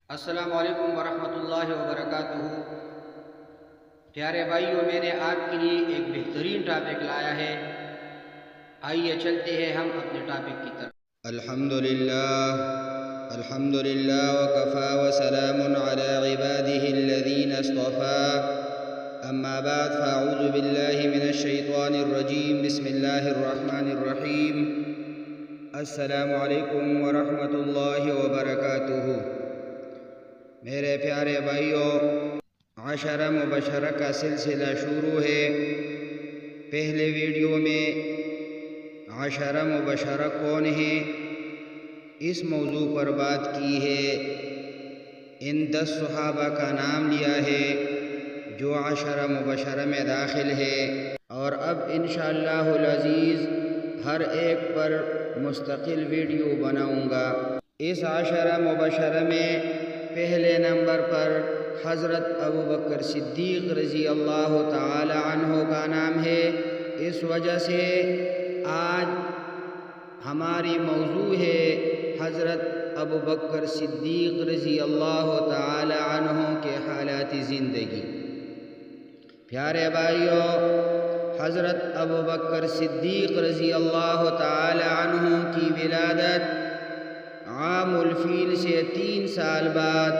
السلام علیکم ورحمۃ اللہ وبرکاتہ۔ پیارے بھائیوں، میں نے آپ کے لیے ایک بہترین ٹاپک لایا ہے۔ آئیے چلتے ہیں ہم اپنے ٹاپک کی طرف۔ الحمد للہ وکفا وسلام علی عباده الذین اصطفى، اما بعد فاعوذ باللہ من الشیطان الرجیم، بسم اللہ الرحمن الرحیم۔ السلام علیکم ورحمۃ اللہ وبرکاتہ۔ میرے پیارے بھائیوں، عشرہ مبشرہ کا سلسلہ شروع ہے۔ پہلے ویڈیو میں عشرہ مبشرہ کون ہیں اس موضوع پر بات کی ہے۔ ان 10 صحابہ کا نام لیا ہے جو عشرہ مبشرہ میں داخل ہے، اور اب انشاءاللہ العزیز ہر ایک پر مستقل ویڈیو بناؤں گا۔ اس عشرہ مبشرہ میں پہلے نمبر پر حضرت ابوبکر صدیق رضی اللہ تعالی عنہ کا نام ہے۔ اس وجہ سے آج ہماری موضوع ہے حضرت ابوبکر صدیق رضی اللہ تعالی عنہ کے حالات زندگی۔ پیارے بھائیوں، حضرت ابوبکر صدیق رضی اللہ تعالی عنہ کی ولادت عام الفیل سے 3 سال بعد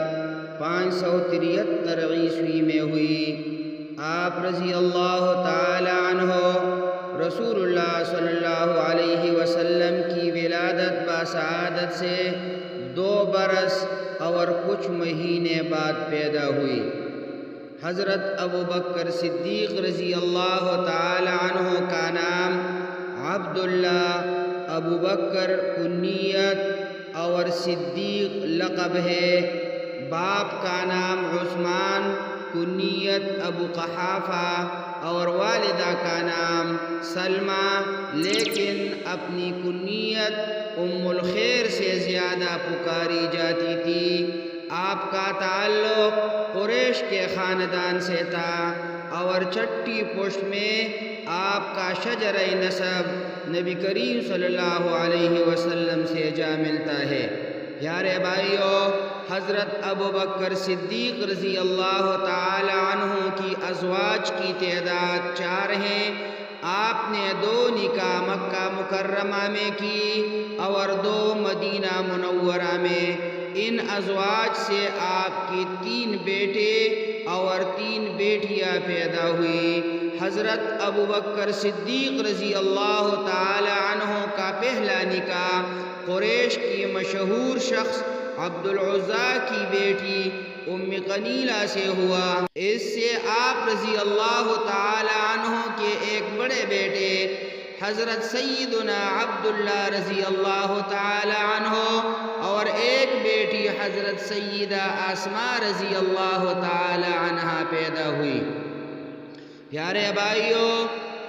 573 عیسوی میں ہوئی۔ آپ رضی اللہ تعالی عنہ رسول اللہ صلی اللہ علیہ وسلم کی ولادت بسعادت سے 2 برس اور کچھ مہینے بعد پیدا ہوئی۔ حضرت ابوبکر صدیق رضی اللہ تعالی عنہ کا نام عبداللہ، ابوبکر کنیت اور صدیق لقب ہے۔ باپ کا نام عثمان، کنیت ابو قحافہ، اور والدہ کا نام سلمہ، لیکن اپنی کنیت ام الخیر سے زیادہ پکاری جاتی تھی۔ آپ کا تعلق قریش کے خاندان سے تھا، اور چھٹی پشت میں آپ کا شجرہ نسب نبی کریم صلی اللہ علیہ وسلم سے جا ملتا ہے۔ پیارے بھائیوں، حضرت ابوبکر صدیق رضی اللہ تعالی عنہ کی ازواج کی تعداد 4 ہیں۔ آپ نے 2 نکاح مکہ مکرمہ میں کی اور 2 مدینہ منورہ میں۔ ان ازواج سے آپ کی 3 بیٹے اور 3 بیٹیاں پیدا ہوئی۔ حضرت ابوبکر صدیق رضی اللہ تعالی عنہ کا پہلا نکاح قریش کی مشہور شخص عبدالعزیٰ کی بیٹی ام قنیلہ سے ہوا۔ اس سے آپ رضی اللہ تعالی عنہ کے ایک بڑے بیٹے حضرت سیدنا عبداللہ رضی اللہ تعالی عنہ اور ایک بیٹی حضرت سیدہ اسماء رضی اللہ تعالی عنہ پیدا ہوئی۔ پیارے بھائیوں،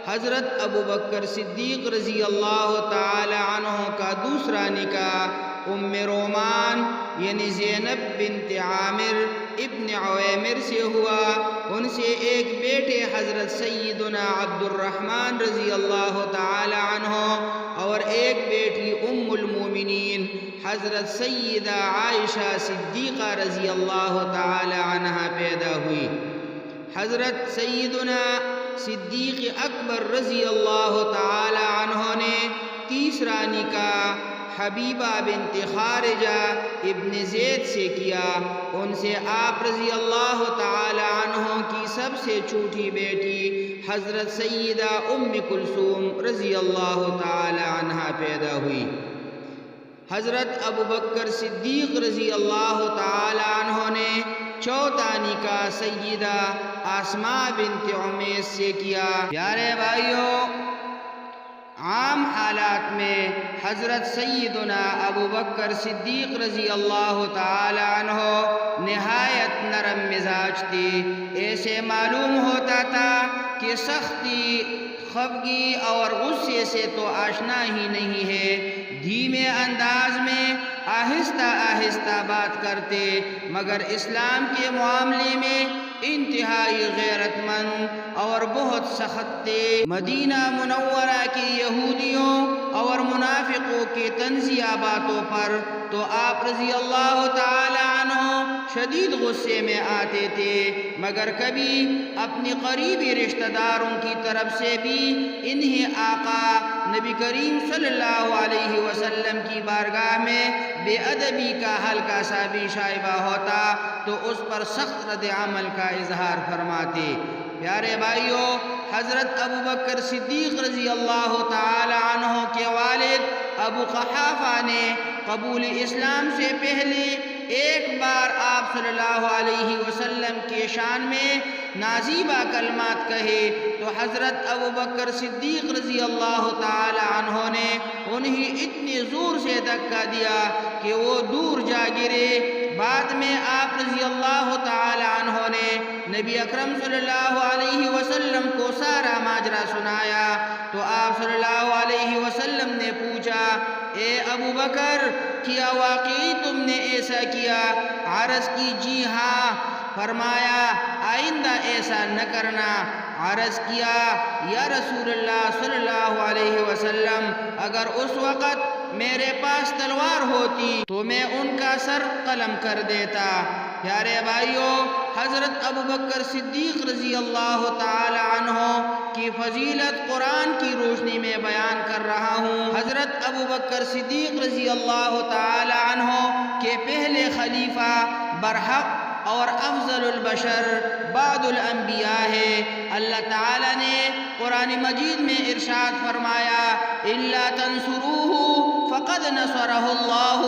حضرت ابوبکر صدیق رضی اللہ تعالی عنہ کا دوسرا نکاح ام رومان یعنی زینب بنت عامر ابن عویمر سے ہوا۔ ان سے ایک بیٹے حضرت سیدنا عبد الرحمن رضی اللہ تعالی عنہ اور ایک بیٹی ام المومنین حضرت سیدہ عائشہ صدیقہ رضی اللہ تعالی عنہ پیدا ہوئی۔ حضرت سیدنا صدیق اکبر رضی اللہ تعالی عنہ نے تیسرا نکاح حبیبہ بنت خارجہ ابن زید سے کیا۔ ان سے آپ رضی اللہ تعالی عنہ کی سب سے چھوٹی بیٹی حضرت سیدہ ام کلثوم رضی اللہ تعالی عنہ پیدا ہوئی۔ حضرت ابوبکر صدیق رضی اللہ تعالی عنہ نے چوتھا نکاح سیدہ اسماء بنت عمیس سے کیا۔ پیارے بھائیوں، عام حالات میں حضرت سیدنا ابوبکر صدیق رضی اللہ تعالی عنہ نہایت نرم مزاج تھی۔ ایسے معلوم ہوتا تھا کہ سختی، خفگی اور غصے سے تو آشنا ہی نہیں ہے۔ دھیمے انداز میں آہستہ آہستہ بات کرتے، مگر اسلام کے معاملے میں انتہائی غیرت مند اور بہت سخت تھے۔ مدینہ منورہ کی یہودیوں اور منافقوں کی طنزیہ باتوں پر تو آپ رضی اللہ تعالی عنہ شدید غصے میں آتے تھے، مگر کبھی اپنی قریبی رشتہ داروں کی طرف سے بھی انہیں آقا نبی کریم صلی اللہ علیہ وسلم کی بارگاہ میں بے ادبی کا ہلکا سا بھی شائبہ ہوتا تو اس پر سخت رد عمل کا اظہار فرماتے۔ پیارے بھائیو، حضرت ابو بکر صدیق رضی اللہ تعالی عنہ کے والد ابو قحافہ نے قبول اسلام سے پہلے ایک بار آپ صلی اللہ علیہ وسلم کے شان میں نازیبہ کلمات کہے تو حضرت ابو بکر صدیق رضی اللہ تعالی عنہ نے انہیں اتنی زور سے دھکا دیا کہ وہ دور جا گرے۔ بعد میں آپ رضی اللہ تعالی عنہ نے نبی اکرم صلی اللہ علیہ وسلم کو سارا ماجرا سنایا تو آپ صلی اللہ علیہ وسلم نے پوچھا، اے ابو بکر، کیا واقعی تم نے ایسا کیا؟ عرض کی جی ہاں۔ فرمایا آئندہ ایسا نہ کرنا۔ عرض کیا یا رسول اللہ صلی اللہ علیہ وسلم، اگر اس وقت میرے پاس تلوار ہوتی تو میں ان کا سر قلم کر دیتا۔ پیارے بھائیو، حضرت ابو بکر صدیق رضی اللہ تعالی عنہ کی فضیلت قرآن کی روشنی میں بیان کر رہا ہوں۔ حضرت ابو بکر صدیق رضی اللہ تعالی عنہ کے پہلے خلیفہ برحق اور افضل البشر بعد الانبیاء ہے۔ اللہ تعالی نے قرآن مجید میں ارشاد فرمایا، الا تنصروه فقد نصره الله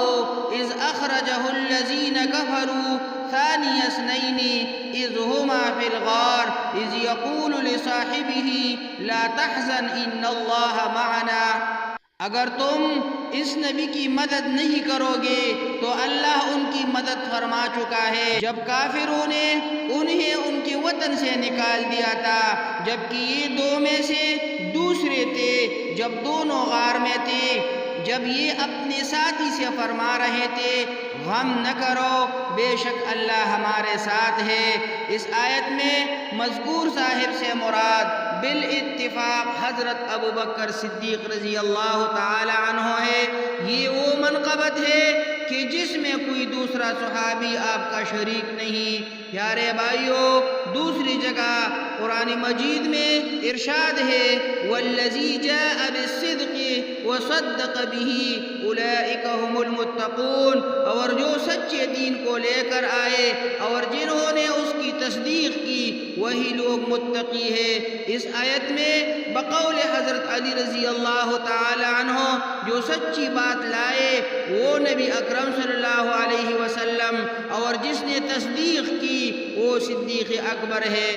اذ اخرجه الذين كفروا ثاني اثنين اذ هما في الغار اذ يقول لصاحبه لا تحزن ان الله معنا۔ اگر تم اس نبی کی مدد نہیں کرو گے تو اللہ ان کی مدد فرما چکا ہے جب کافروں نے انہیں ان کے وطن سے نکال دیا تھا، جبکہ یہ دو میں سے دوسرے تھے جب دونوں غار میں تھے، جب یہ اپنے ساتھی سے فرما رہے تھے غم نہ کرو، بے شک اللہ ہمارے ساتھ ہے۔ اس آیت میں مذکور صاحب سے مراد بالاتفاق حضرت ابو بکر صدیق رضی اللہ تعالی عنہ ہے۔ یہ وہ منقبت ہے کہ جس میں کوئی دوسرا صحابی آپ کا شریک نہیں۔ پیارے بھائیو، دوسری جگہ قرآن مجید میں ارشاد ہے، والذی جاء بالصدق وصدق به اولئک هم المتقون، اور جو سچے دین کو لے کر آئے اور جنہوں نے اس کی تصدیق کی وہی لوگ متقی ہے۔ اس آیت میں بقول حضرت علی رضی اللہ تعالی عنہ جو سچی بات لائے وہ نبی اکرم صلی اللہ علیہ وسلم، اور جس نے تصدیق کی وہ صدیق اکبر ہے۔